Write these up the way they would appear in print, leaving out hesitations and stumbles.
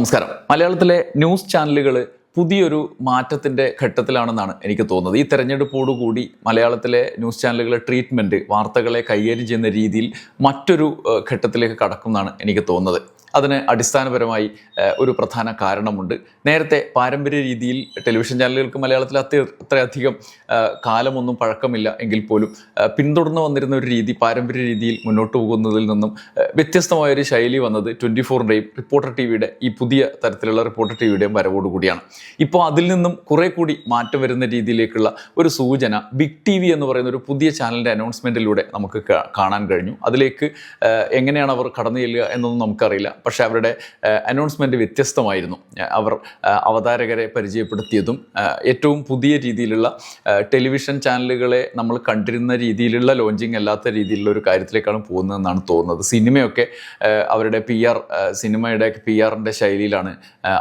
നമസ്കാരം. മലയാളത്തിലെ ന്യൂസ് ചാനലുകൾ പുതിയൊരു മാറ്റത്തിൻ്റെ ഘട്ടത്തിലാണെന്നാണ് എനിക്ക് തോന്നുന്നത്. ഈ തെരഞ്ഞെടുപ്പോടുകൂടി മലയാളത്തിലെ ന്യൂസ് ചാനലുകളെ ട്രീറ്റ്മെൻറ്റ്, വാർത്തകളെ കൈകാര്യം ചെയ്യുന്ന രീതിയിൽ മറ്റൊരു ഘട്ടത്തിലേക്ക് കടക്കുമെന്നാണ് എനിക്ക് തോന്നുന്നത്. അതിന് അടിസ്ഥാനപരമായി ഒരു പ്രധാന കാരണമുണ്ട്. നേരത്തെ പാരമ്പര്യ രീതിയിൽ ടെലിവിഷൻ ചാനലുകൾക്ക് മലയാളത്തിൽ അത്രയധികം കാലമൊന്നും പഴക്കമില്ല എങ്കിൽ പോലും പിന്തുടർന്ന് വന്നിരുന്ന ഒരു രീതി, പാരമ്പര്യ രീതിയിൽ മുന്നോട്ട് പോകുന്നതിൽ നിന്നും വ്യത്യസ്തമായൊരു ശൈലി വന്നത് 24-ൻ്റെയും റിപ്പോർട്ടർ ടിവിയുടെ ഈ പുതിയ തരത്തിലുള്ള റിപ്പോർട്ടർ ടിവിയുടെയും വരവോടുകൂടിയാണ്. ഇപ്പോൾ അതിൽ നിന്നും കുറെ കൂടി മാറ്റം വരുന്ന രീതിയിലേക്കുള്ള ഒരു സൂചന ബിഗ് ടി വി എന്ന് പറയുന്ന ഒരു പുതിയ ചാനലിൻ്റെ അനൗൺസ്മെൻറ്റിലൂടെ നമുക്ക് കാണാൻ കഴിഞ്ഞു. അതിലേക്ക് എങ്ങനെയാണ് അവർ കടന്നു ചെല്ലുക എന്നൊന്നും നമുക്കറിയില്ല. പക്ഷേ അവരുടെ അനൗൺസ്മെൻറ്റ് വ്യത്യസ്തമായിരുന്നു. അവർ അവതാരകരെ പരിചയപ്പെടുത്തിയതും ഏറ്റവും പുതിയ രീതിയിലുള്ള ടെലിവിഷൻ ചാനലുകളെ നമ്മൾ കണ്ടിരുന്ന രീതിയിലുള്ള ലോഞ്ചിങ് അല്ലാത്ത രീതിയിലുള്ള ഒരു കാര്യത്തിലേക്കാണ് പോകുന്നതെന്നാണ് തോന്നുന്നത്. സിനിമയൊക്കെ അവരുടെ സിനിമയുടെ PR-ൻ്റെ ശൈലിയിലാണ്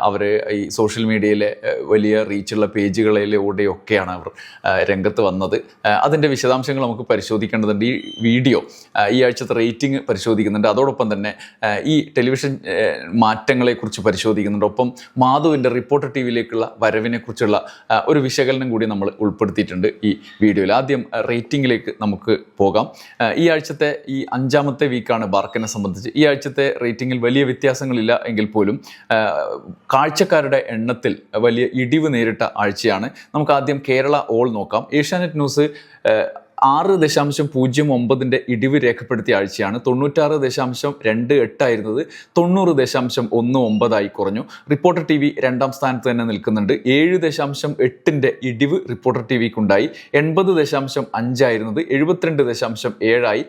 അവർ ഈ സോഷ്യൽ മീഡിയയിലെ വലിയ റീച്ചുള്ള പേജുകളിലൂടെയൊക്കെയാണ് അവർ രംഗത്ത് വന്നത്. അതിൻ്റെ വിശദാംശങ്ങൾ നമുക്ക് പരിശോധിക്കേണ്ടതുണ്ട്. ഈ വീഡിയോ ഈ ആഴ്ചത്തെ റേറ്റിംഗ് പരിശോധിക്കുന്നുണ്ട്. അതോടൊപ്പം തന്നെ ഈ ടെലിവിഷൻ മാറ്റങ്ങളെക്കുറിച്ച് പരിശോധിക്കുന്നുണ്ട്. ഒപ്പം മാധുവിൻ്റെ റിപ്പോർട്ടർ ടിവിയിലേക്കുള്ള വരവിനെക്കുറിച്ചുള്ള ഒരു വിശകലനം കൂടി നമ്മൾ ഉൾപ്പെടുത്തിയിട്ടുണ്ട് ഈ വീഡിയോയിൽ. ആദ്യം റേറ്റിംഗിലേക്ക് നമുക്ക് പോകാം. ഈ ആഴ്ചത്തെ ഈ 5ാമത്തെ വീക്കാണ് ബാർക്കിനെ സംബന്ധിച്ച്. ഈ ആഴ്ചത്തെ റേറ്റിംഗിൽ വലിയ വ്യത്യാസങ്ങളില്ല എങ്കിൽ പോലും കാഴ്ചക്കാരുടെ എണ്ണത്തിൽ വലിയ ഇടിവ് നേരിട്ട ആഴ്ചയാണ്. നമുക്ക് ആദ്യം കേരള ഓൾ നോക്കാം. ഏഷ്യാനെറ്റ് ന്യൂസ് 6.09 ഇടിവ് രേഖപ്പെടുത്തിയ ആഴ്ചയാണ്. 96.28 ആയിരുന്നത് 90.19 കുറഞ്ഞു. റിപ്പോർട്ടർ ടി വി 2ാം സ്ഥാനത്ത് തന്നെ നിൽക്കുന്നുണ്ട്. 7.8 ഇടിവ് റിപ്പോർട്ടർ ടി വിക്കുണ്ടായി. 80.5 ആയിരുന്നത് 72.7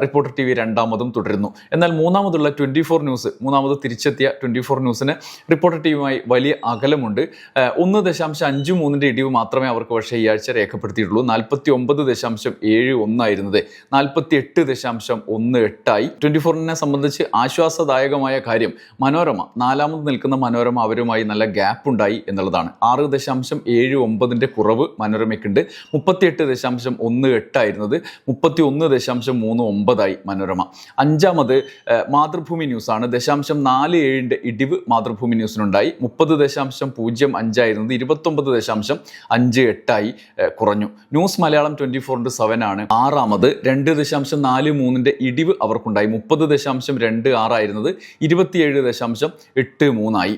റിപ്പോർട്ടർ ടി വി 2ാമതും തുടരുന്നു. എന്നാൽ മൂന്നാമതുള്ള 24 ന്യൂസ്, മൂന്നാമത് തിരിച്ചെത്തിയ 24 ന്യൂസിന് റിപ്പോർട്ടർ ടി വിയുമായി വലിയ അകലമുണ്ട്. 1.53 ഇടിവ് മാത്രമേ അവർക്ക് പക്ഷേ ഈ ആഴ്ച രേഖപ്പെടുത്തിയിട്ടുള്ളൂ. 49.71 ആയിരുന്നത് 48.18 24-നെ സംബന്ധിച്ച് ആശ്വാസദായകമായ കാര്യം മനോരമ, 4ാമത് നിൽക്കുന്ന മനോരമ, അവരുമായി നല്ല ഗ്യാപ്പ് ഉണ്ടായി എന്നുള്ളതാണ്. 6.79 കുറവ് മനോരമയ്ക്കുണ്ട്. 38.18 ആയിരുന്നത് 31.39 മനോരമ. 5ാമത് മാതൃഭൂമി ന്യൂസാണ്. 0.47 ഇടിവ് മാതൃഭൂമി ന്യൂസിനുണ്ടായി. 30.05 ആയിരുന്നത് 29.58 കുറഞ്ഞു. ന്യൂസ് മലയാളം 24-ൻ്റെ 7 ആണ്. 6ാമത് 2.43 ഇടിവ് അവർക്കുണ്ടായി. 30.26 ആയിരുന്നത് 27.83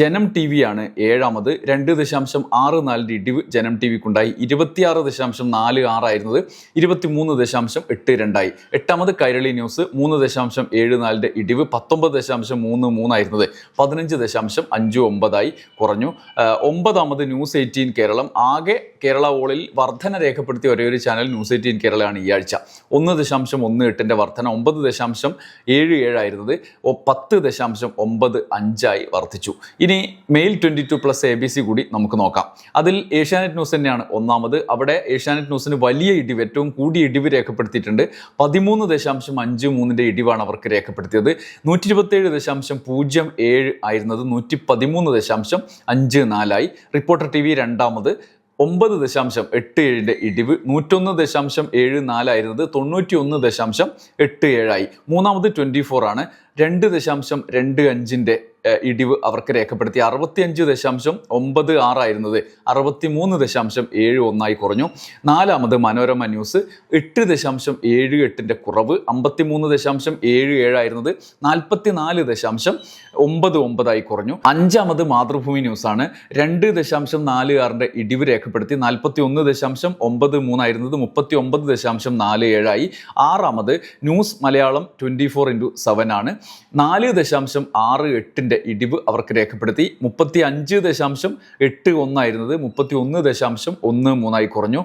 ജനം ടി വി ആണ് 7ാമത്. 2.64 ഇടിവ് ജനം ടി വിക്കുണ്ടായി. 26.46 ആയിരുന്നത് 23.82 8ാമത് കൈരളി ന്യൂസ് 3.74 ഇടിവ് 19.33 ആയിരുന്നത് 15.59 കുറഞ്ഞു. 9ാമത് ന്യൂസ് 18 കേരളം. ആകെ കേരള ഓളിൽ വർധന രേഖപ്പെടുത്തിയ ഒരേ ഒരു ചാനൽ ന്യൂസ് 18 കേരളമാണ് ഈ ആഴ്ച. 1.18 വർധന. 9.77 ആയിരുന്നത് 10.95 വർദ്ധിച്ചു. ഇനി മെയിൽ 22+ ABC കൂടി നമുക്ക് നോക്കാം. അതിൽ ഏഷ്യാനെറ്റ് ന്യൂസ് തന്നെയാണ് 1ാമത്. അവിടെ ഏഷ്യാനെറ്റ് ന്യൂസിന് വലിയ ഇടിവ്, ഏറ്റവും കൂടിയ ഇടിവ് രേഖപ്പെടുത്തിയിട്ടുണ്ട്. 13.53 ഇടിവാണ് അവർക്ക് രേഖപ്പെടുത്തിയത്. 127.07 ആയിരുന്നത് 113.54 റിപ്പോർട്ടർ ടി വി 2ാമത്. 9.87 ഇടിവ്. 101.74 ആയിരുന്നത് 91.87 മൂന്നാമത് 24 ആണ്. 2.25 ഇടിവ് അവർക്ക് രേഖപ്പെടുത്തി. 65.96 ആയിരുന്നത് 63.71 കുറഞ്ഞു. 4ാമത് മനോരമ ന്യൂസ്. 8.78 കുറവ്. 53.77 ആയിരുന്നത് 44.99 കുറഞ്ഞു. 5ാമത് മാതൃഭൂമി ന്യൂസാണ്. 2.46 ഇടിവ് രേഖപ്പെടുത്തി. 41.93 ആയിരുന്നത് 39.47 6ാമത് ന്യൂസ് മലയാളം 24/7 ആണ്. 4.68 ഇടിവ് അവർക്ക് രേഖപ്പെടുത്തി. 35.81 ആയിരുന്നത് 31.13 കുറഞ്ഞു.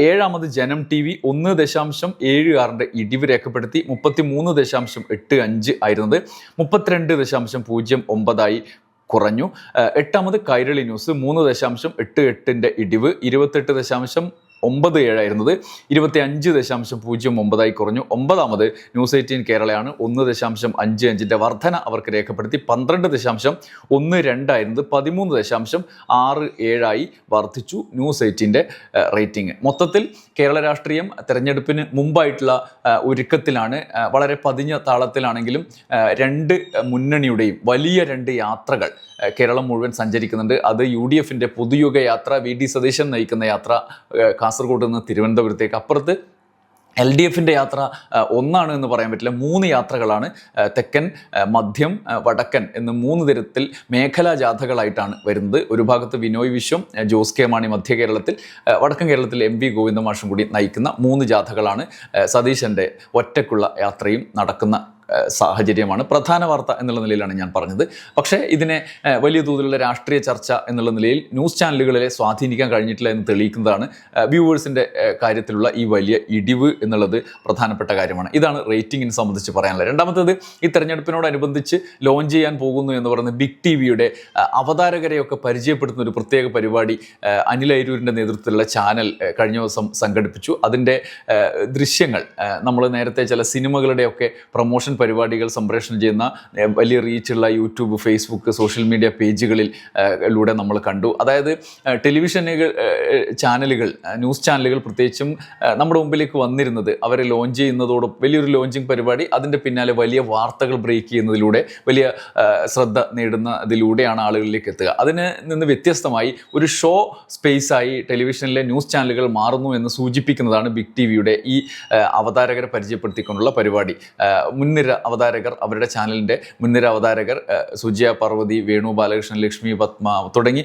7ാമത് ജനം ടി വി 1.76 ഇടിവ് രേഖപ്പെടുത്തി. 33.85 ആയിരുന്നത് 32.09 കുറഞ്ഞു. 8ാമത് കൈരളി ന്യൂസ് 3.88 ഇടിവ്. 28.03 97 25.09 കുറഞ്ഞു. 9ാമത് ന്യൂസ് 18 കേരളയാണ്. 1.55 വർധന അവർക്ക് രേഖപ്പെടുത്തി. 12.12 ആയിരുന്നത് 13.67 വർദ്ധിച്ചു ന്യൂസ് 18 റേറ്റിംഗ്. മൊത്തത്തിൽ കേരള രാഷ്ട്രീയം തെരഞ്ഞെടുപ്പിന് മുമ്പായിട്ടുള്ള ഒരുക്കത്തിലാണ്. വളരെ പതിഞ്ഞ താളത്തിലാണെങ്കിലും രണ്ട് മുന്നണിയുടെയും വലിയ രണ്ട് യാത്രകൾ കേരളം മുഴുവൻ സഞ്ചരിക്കുന്നുണ്ട്. അത് UDFന്റെ പുതുയുഗ യാത്ര, VD സതീശൻ നയിക്കുന്ന യാത്ര കാസർഗോഡ് നിന്ന് തിരുവനന്തപുരത്തേക്ക്, അപ്പുറത്ത് LDFന്റെ യാത്ര ഒന്നാണ് എന്ന് പറയാൻ പറ്റില്ല, 3 യാത്രകളാണ്. തെക്കൻ, മധ്യം, വടക്കൻ എന്ന് 3 തരത്തിൽ മേഖലാ ജാഥകളായിട്ടാണ് വരുന്നത്. ഒരു ഭാഗത്ത് വിനോയ് വിശ്വം, ജോസ് കെ മാണി മധ്യ കേരളത്തിൽ, വടക്കൻ കേരളത്തിൽ MV ഗോവിന്ദ മാഷും കൂടി നയിക്കുന്ന 3 ജാഥകളാണ്. സതീശൻ്റെ ഒറ്റയ്ക്കുള്ള യാത്രയും നടക്കുന്ന സാഹചര്യമാണ് പ്രധാന വാർത്ത എന്നുള്ള നിലയിലാണ് ഞാൻ പറഞ്ഞത്. പക്ഷേ ഇതിനെ വലിയ തോതിലുള്ള രാഷ്ട്രീയ ചർച്ച എന്നുള്ള നിലയിൽ ന്യൂസ് ചാനലുകളിലെ സ്വാധീനിക്കാൻ കഴിഞ്ഞിട്ടില്ല എന്ന് തെളിയിക്കുന്നതാണ് വ്യൂവേഴ്സിൻ്റെ കാര്യത്തിലുള്ള ഈ വലിയ ഇടിവ് എന്നുള്ളത് പ്രധാനപ്പെട്ട കാര്യമാണ്. ഇതാണ് റേറ്റിംഗിനെ സംബന്ധിച്ച് പറയാനുള്ളത്. രണ്ടാമത്തേത്, ഈ തെരഞ്ഞെടുപ്പിനോടനുബന്ധിച്ച് ലോഞ്ച് ചെയ്യാൻ പോകുന്നു എന്ന് പറയുന്നത് ബിഗ് TVയുടെ അവതാരകരെയൊക്കെ പരിചയപ്പെടുത്തുന്ന ഒരു പ്രത്യേക പരിപാടി അനിൽ അയിരൂരിൻ്റെ നേതൃത്വത്തിലുള്ള ചാനൽ കഴിഞ്ഞ ദിവസം സംഘടിപ്പിച്ചു. അതിൻ്റെ ദൃശ്യങ്ങൾ നമ്മൾ നേരത്തെ ചില സിനിമകളുടെയൊക്കെ പ്രൊമോഷൻ പരിപാടികൾ സംപ്രേഷണം ചെയ്യുന്ന വലിയ റീച്ചുള്ള യൂട്യൂബ്, ഫേസ്ബുക്ക്, സോഷ്യൽ മീഡിയ പേജുകളിലൂടെ നമ്മൾ കണ്ടു. അതായത് ചാനലുകൾ, ന്യൂസ് ചാനലുകൾ പ്രത്യേകിച്ചും നമ്മുടെ മുമ്പിലേക്ക് വന്നിരുന്നത് അവരെ ലോഞ്ച് ചെയ്യുന്നതോടും വലിയൊരു ലോഞ്ചിങ് പരിപാടി, അതിൻ്റെ പിന്നാലെ വലിയ വാർത്തകൾ ബ്രേക്ക് ചെയ്യുന്നതിലൂടെ വലിയ ശ്രദ്ധ നേടുന്നതിലൂടെയാണ് ആളുകളിലേക്ക് എത്തുക. അതിന് നിന്ന് വ്യത്യസ്തമായി ഒരു ഷോ സ്പേസായി ടെലിവിഷനിലെ ന്യൂസ് ചാനലുകൾ മാറുന്നു എന്ന് സൂചിപ്പിക്കുന്നതാണ് ബിഗ് TVയുടെ ഈ അവതാരകരെ പരിചയപ്പെടുത്തിക്കൊണ്ടുള്ള പരിപാടി. മുൻനിര അവതാരകർ, അവരുടെ ചാനലിൻ്റെ മുൻനിര അവതാരകർ സുജിയ പാർവതി, വേണു ബാലകൃഷ്ണൻ, ലക്ഷ്മി പത്മ തുടങ്ങി,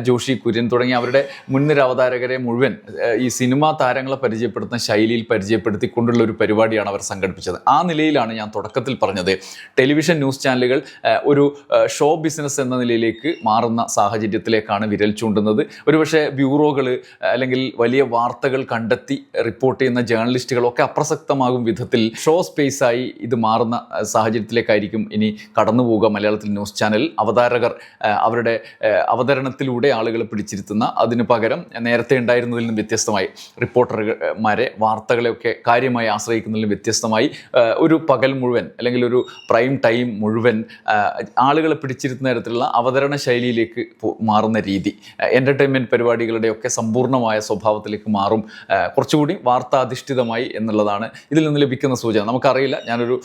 ജോഷി കുര്യൻ തുടങ്ങി അവരുടെ മുൻനിര അവതാരകരെ മുഴുവൻ ഈ സിനിമാ താരങ്ങളെ പരിചയപ്പെടുത്തുന്ന ശൈലിയിൽ പരിചയപ്പെടുത്തിക്കൊണ്ടുള്ള ഒരു പരിപാടിയാണ് അവർ സംഘടിപ്പിച്ചത്. ആ നിലയിലാണ് ഞാൻ തുടക്കത്തിൽ പറഞ്ഞത്, ടെലിവിഷൻ ന്യൂസ് ചാനലുകൾ ഒരു ഷോ ബിസിനസ് എന്ന നിലയിലേക്ക് മാറുന്ന സാഹചര്യത്തിലേക്കാണ് വിരൽ ചൂണ്ടുന്നത്. ഒരുപക്ഷെ ബ്യൂറോകൾ അല്ലെങ്കിൽ വലിയ വാർത്തകൾ കണ്ടെത്തി റിപ്പോർട്ട് ചെയ്യുന്ന ജേർണലിസ്റ്റുകളൊക്കെ അപ്രസക്തമാകും വിധത്തിൽ ഷോ സ്പേസായി ഇത് മാറുന്ന സാഹചര്യത്തിലേക്കായിരിക്കും ഇനി കടന്നു പോവുക. മലയാളത്തിൽ ന്യൂസ് ചാനൽ അവതാരകർ അവരുടെ അവതരണത്തിലൂടെ ആളുകളെ പിടിച്ചിരുത്തുന്ന, അതിന് പകരം നേരത്തെ ഉണ്ടായിരുന്നതിൽ നിന്നും വ്യത്യസ്തമായി റിപ്പോർട്ടർമാരെ, വാർത്തകളെയൊക്കെ കാര്യമായി ആശ്രയിക്കുന്നതിലും വ്യത്യസ്തമായി ഒരു പകൽ മുഴുവൻ അല്ലെങ്കിൽ ഒരു പ്രൈം ടൈം മുഴുവൻ ആളുകളെ പിടിച്ചിരുത്തുന്ന തരത്തിലുള്ള അവതരണ ശൈലിയിലേക്ക് മാറുന്ന രീതി, എൻ്റർടൈൻമെൻറ്റ് പരിപാടികളുടെയൊക്കെ സമ്പൂർണ്ണമായ സ്വഭാവത്തിലേക്ക് മാറും, കുറച്ചുകൂടി വാർത്താധിഷ്ഠിതമായി എന്നുള്ളതാണ് ഇതിൽ നിന്ന് ലഭിക്കുന്ന സൂചന. നമുക്കറിയില്ല, ഞാനൊരു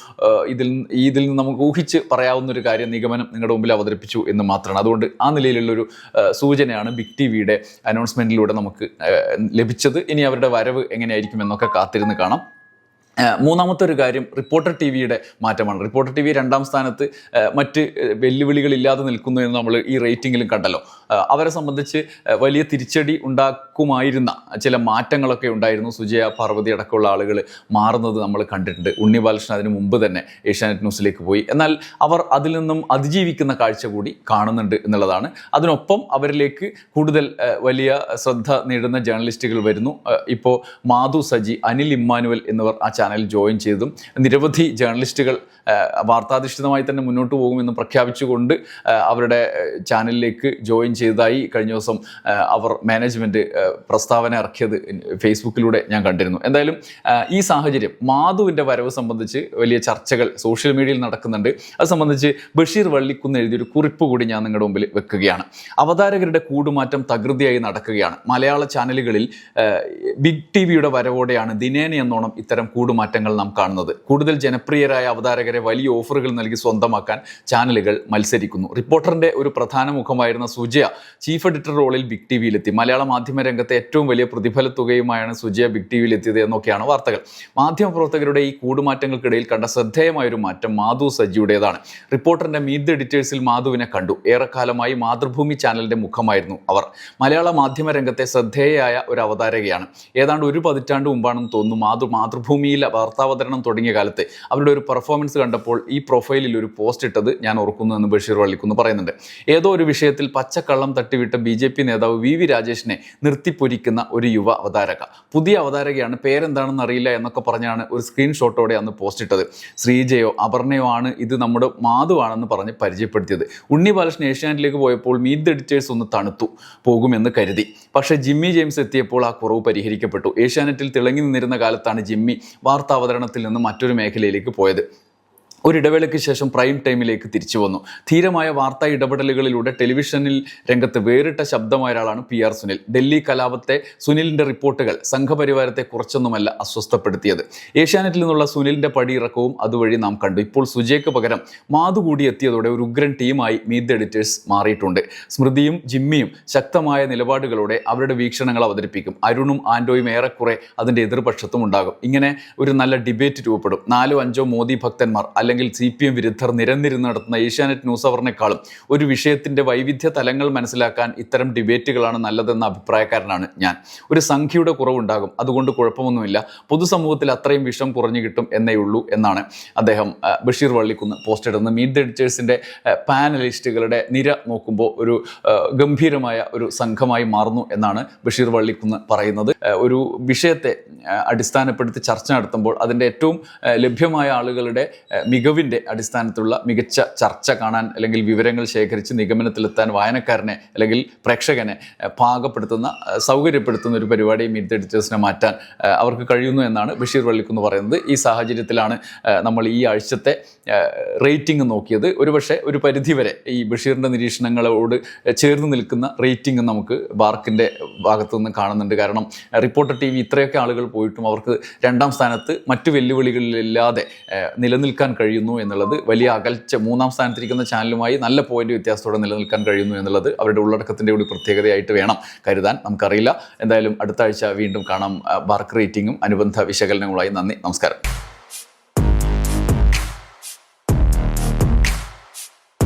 ഇതിൽ നിന്ന് നമുക്ക് ഊഹിച്ച് പറയാവുന്ന ഒരു കാര്യം, നിഗമനം നിങ്ങളുടെ മുമ്പിൽ അവതരിപ്പിച്ചു എന്ന് മാത്രമാണ്. അതുകൊണ്ട് ആ നിലയിലുള്ളൊരു സൂചനയാണ് ബിഗ് TVയുടെ അനൗൺസ്മെൻറ്റിലൂടെ നമുക്ക് ലഭിച്ചത്. ഇനി അവരുടെ വരവ് എങ്ങനെയായിരിക്കും എന്നൊക്കെ കാത്തിരുന്ന് കാണാം. മൂന്നാമത്തെ ഒരു കാര്യം റിപ്പോർട്ടർ TVയുടെ മാറ്റമാണ്. റിപ്പോർട്ടർ TV 2ാം സ്ഥാനത്ത് മറ്റ് വെല്ലുവിളികളില്ലാതെ നിൽക്കുന്നു എന്ന് നമ്മൾ ഈ റേറ്റിംഗിലും കണ്ടല്ലോ. അവരെ സംബന്ധിച്ച് വലിയ തിരിച്ചടി ഉണ്ടാക്കുമായിരുന്ന ചില മാറ്റങ്ങളൊക്കെ ഉണ്ടായിരുന്നു. സുജയ പാർവതി അടക്കമുള്ള ആളുകൾ മാറുന്നത് നമ്മൾ കണ്ടിട്ടുണ്ട്. ഉണ്ണി ബാലകൃഷ്ണൻ അതിന് മുമ്പ് തന്നെ ഏഷ്യാനെറ്റ് ന്യൂസിലേക്ക് പോയി. എന്നാൽ അവർ അതിൽ നിന്നും അതിജീവിക്കുന്ന കാഴ്ച കൂടി കാണുന്നുണ്ട് എന്നുള്ളതാണ്. അതിനൊപ്പം അവരിലേക്ക് കൂടുതൽ വലിയ ശ്രദ്ധ നേടുന്ന ജേർണലിസ്റ്റുകൾ വരുന്നു. ഇപ്പോൾ മാധു സജി, അനിൽ ഇമ്മാനുവൽ എന്നിവർ ആ ചാനൽ ജോയിൻ ചെയ്തതും നിരവധി ജേർണലിസ്റ്റുകൾ വാർത്താധിഷ്ഠിതമായി തന്നെ മുന്നോട്ട് പോകുമെന്ന് പ്രഖ്യാപിച്ചുകൊണ്ട് അവരുടെ ചാനലിലേക്ക് ജോയിൻ ചെയ്തതായി കഴിഞ്ഞ ദിവസം അവർ മാനേജ്മെൻറ്റ് പ്രസ്താവന ഇറക്കിയത് ഫേസ്ബുക്കിലൂടെ ഞാൻ കണ്ടിരുന്നു. എന്തായാലും ഈ സാഹചര്യം, മാധുവിൻ്റെ വരവ് സംബന്ധിച്ച് വലിയ ചർച്ചകൾ സോഷ്യൽ മീഡിയയിൽ നടക്കുന്നുണ്ട്. അത് സംബന്ധിച്ച് ബഷീർ വള്ളിക്കുന്ന് എഴുതിയൊരു കുറിപ്പ് കൂടി ഞാൻ നിങ്ങളുടെ മുമ്പിൽ വെക്കുകയാണ്. അവതാരകരുടെ കൂടുമാറ്റം തകൃതിയായി നടക്കുകയാണ്. മലയാള ചാനലുകളിൽ ബിഗ് TVയുടെ വരവോടെയാണ് ദിനേന എന്നോണം ഇത്തരം കൂടുമാറ്റങ്ങൾ നാം കാണുന്നത്. കൂടുതൽ ജനപ്രിയരായ അവതാരകരെ വലിയ ഓഫറുകൾ നൽകി സ്വന്തമാക്കാൻ ചാനലുകൾ മത്സരിക്കുന്നു. റിപ്പോർട്ടറിൻ്റെ ഒരു പ്രധാന മുഖമായിരുന്ന സുജയ ചീഫ് എഡിറ്റർ റോളിൽ ബിഗ് TVയിലെത്തി. മലയാള മാധ്യമ രംഗത്തെ ഏറ്റവും വലിയ പ്രതിഫല തുകയുമായാണ് സുജയ ബിഗ് TVയിലെത്തിയത് എന്നൊക്കെയാണ് വാർത്തകൾ. മാധ്യമപ്രവർത്തകരുടെ ഈ കൂടുമാറ്റങ്ങൾക്കിടയിൽ കണ്ട ശ്രദ്ധേയമായൊരു മാറ്റം മാധു സജിയുടേതാണ്. റിപ്പോർട്ടറിൻ്റെ മീറ്റ് ദ ഡീറ്റെയിൽസിൽ മാധുവിനെ കണ്ടു. ഏറെക്കാലമായി മാതൃഭൂമി ചാനലിൻ്റെ മുഖമായിരുന്നു അവർ. മലയാള മാധ്യമ രംഗത്തെ ശ്രദ്ധേയയായ ഒരു അവതാരകയാണ്. ഏതാണ്ട് 1 പതിറ്റാണ്ട് മുമ്പാണെന്ന് തോന്നുന്നു മാതൃഭൂമിയിൽ അറിയില്ല വാർത്താവതരണം തുടങ്ങിയ കാലത്ത് അവരുടെ ഒരു പെർഫോമൻസ് കണ്ടപ്പോൾ ഈ പ്രൊഫൈലിൽ ഒരു പോസ്റ്റ് ഇട്ടത് ഞാൻ ഓർക്കുന്നു എന്ന് ബഷീർ വള്ളിക്കുന്ന് പറയുന്നുണ്ട്. ഏതോ ഒരു വിഷയത്തിൽ പച്ചക്കള്ളം തട്ടിവിട്ട BJP നേതാവ് VV രാജേഷിനെ നിർത്തിപ്പൊരിക്കുന്ന ഒരു യുവ അവതാരക, പുതിയ അവതാരകയാണ്, പേരെന്താണെന്ന് അറിയില്ല എന്നൊക്കെ പറഞ്ഞാണ് ഒരു സ്ക്രീൻഷോട്ടോടെ അന്ന് പോസ്റ്റ് ഇട്ടത്. ശ്രീജയോ അപർണയോ ആണ് ഇത് നമ്മുടെ മാധുവാണെന്ന് പറഞ്ഞ് പരിചയപ്പെടുത്തിയത്. ഉണ്ണി ബാലകൃഷ്ണൻ ഏഷ്യാനെറ്റിലേക്ക് പോയപ്പോൾ മീറ്റ് ദ എഡിറ്റേഴ്സ് ഒന്ന് തണുത്തു പോകുമെന്ന് കരുതി. പക്ഷേ ജിമ്മി ജെയിംസ് എത്തിയപ്പോൾ ആ കുറവ് പരിഹരിക്കപ്പെട്ടു. ഏഷ്യാനെറ്റിൽ തിളങ്ങി നിന്നിരുന്ന കാലത്താണ് ജിമ്മി വാർത്താവതരണത്തിൽ നിന്ന് മറ്റൊരു മേഖലയിലേക്ക് പോയത്. ഒരിടവേളയ്ക്ക് ശേഷം പ്രൈം ടൈമിലേക്ക് തിരിച്ചു വന്നു. ധീരമായ വാർത്താ ഇടപെടലുകളിലൂടെ ടെലിവിഷനിൽ രംഗത്ത് വേറിട്ട ശബ്ദമായ ഒരാളാണ് PR സുനിൽ. ഡൽഹി കലാപത്തെ സുനിലിൻ്റെ റിപ്പോർട്ടുകൾ സംഘപരിവാരത്തെ കുറച്ചൊന്നുമല്ല അസ്വസ്ഥപ്പെടുത്തിയത്. ഏഷ്യാനെറ്റിൽ നിന്നുള്ള സുനിലിൻ്റെ പടിയിറക്കവും അതുവഴി നാം കണ്ടു. ഇപ്പോൾ സുജയ്ക്ക് പകരം മാധു കൂടി എത്തിയതോടെ ഒരു ഉഗ്രൻ ടീമായി മീറ്റ് ദ എഡിറ്റേഴ്സ് മാറിയിട്ടുണ്ട്. സ്മൃതിയും ജിമ്മിയും ശക്തമായ നിലപാടുകളോടെ അവരുടെ വീക്ഷണങ്ങൾ അവതരിപ്പിക്കും. അരുണും ആൻഡോയും ഏറെക്കുറെ അതിൻ്റെ എതിർപക്ഷത്തും ഉണ്ടാകും. ഇങ്ങനെ ഒരു നല്ല ഡിബേറ്റ് രൂപപ്പെടും. 4-5 മോദി ഭക്തന്മാർ അല്ലെങ്കിൽ CPM വിരുദ്ധർ നിരന്നിരുന്ന് നടത്തുന്ന ഏഷ്യാനെറ്റ് ന്യൂസ് അവറിനേക്കാളും ഒരു വിഷയത്തിൻ്റെ വൈവിധ്യ തലങ്ങൾ മനസ്സിലാക്കാൻ ഇത്തരം ഡിബേറ്റുകളാണ് നല്ലതെന്ന അഭിപ്രായക്കാരനാണ് ഞാൻ. ഒരു സംഖ്യയുടെ കുറവുണ്ടാകും, അതുകൊണ്ട് കുഴപ്പമൊന്നുമില്ല. പൊതുസമൂഹത്തിൽ അത്രയും വിഷം കുറഞ്ഞു കിട്ടും എന്നേ ഉള്ളൂ എന്നാണ് അദ്ദേഹം ബഷീർ വള്ളിക്കുന്ന് പോസ്റ്റ് ഇടുന്നത്. മീറ്റ് ദ എഡിറ്റേഴ്സിൻ്റെ പാനലിസ്റ്റുകളുടെ നിര നോക്കുമ്പോൾ ഒരു ഗംഭീരമായ ഒരു സംഘമായി മാറുന്നു എന്നാണ് ബഷീർ വള്ളിക്കുന്ന് പറയുന്നത്. ഒരു വിഷയത്തെ അടിസ്ഥാനപ്പെടുത്തി ചർച്ച നടത്തുമ്പോൾ അതിൻ്റെ ഏറ്റവും ലഭ്യമായ ആളുകളുടെ മികവിൻ്റെ അടിസ്ഥാനത്തിലുള്ള മികച്ച ചർച്ച കാണാൻ അല്ലെങ്കിൽ വിവരങ്ങൾ ശേഖരിച്ച് നിഗമനത്തിലെത്താൻ വായനക്കാരനെ അല്ലെങ്കിൽ പ്രേക്ഷകനെ പാകപ്പെടുത്തുന്ന സൗകര്യപ്പെടുത്തുന്ന ഒരു പരിപാടി മീറ്റ് ദ എഡിറ്റേഴ്സിനെ മാറ്റാൻ അവർക്ക് കഴിയുന്നു എന്നാണ് ബഷീർ വള്ളിക്കുന്ന് പറയുന്നത്. ഈ സാഹചര്യത്തിലാണ് നമ്മൾ ഈ ആഴ്ചത്തെ റേറ്റിംഗ് നോക്കിയത്. ഒരുപക്ഷെ ഒരു പരിധിവരെ ഈ ബഷീറിൻ്റെ നിരീക്ഷണങ്ങളോട് ചേർന്ന് നിൽക്കുന്ന റേറ്റിംഗ് നമുക്ക് ബാർക്കിൻ്റെ ഭാഗത്തു നിന്ന് കാണുന്നുണ്ട്. കാരണം റിപ്പോർട്ടർ TV ഇത്രയൊക്കെ ആളുകൾ പോയിട്ടും അവർക്ക് 2ാം സ്ഥാനത്ത് മറ്റു വെല്ലുവിളികളില്ലാതെ നിലനിൽക്കാൻ കഴിയുന്നു എന്നുള്ളത് വലിയ അകൽച്ച, 3ാം സ്ഥാനത്തിരിക്കുന്ന ചാനലുമായി നല്ല പോയിന്റ് വ്യത്യാസത്തോടെ നിലനിൽക്കാൻ കഴിയുന്നു എന്നുള്ളത് അവരുടെ ഉള്ളടക്കത്തിൻ്റെ കൂടി പ്രത്യേകതയായിട്ട് വേണം കരുതാൻ. നമുക്കറിയില്ല. എന്തായാലും അടുത്ത ആഴ്ച വീണ്ടും കാണാം ബാർക്ക് റേറ്റിംഗും അനുബന്ധ വിശകലനങ്ങളുമായി. നന്ദി, നമസ്കാരം.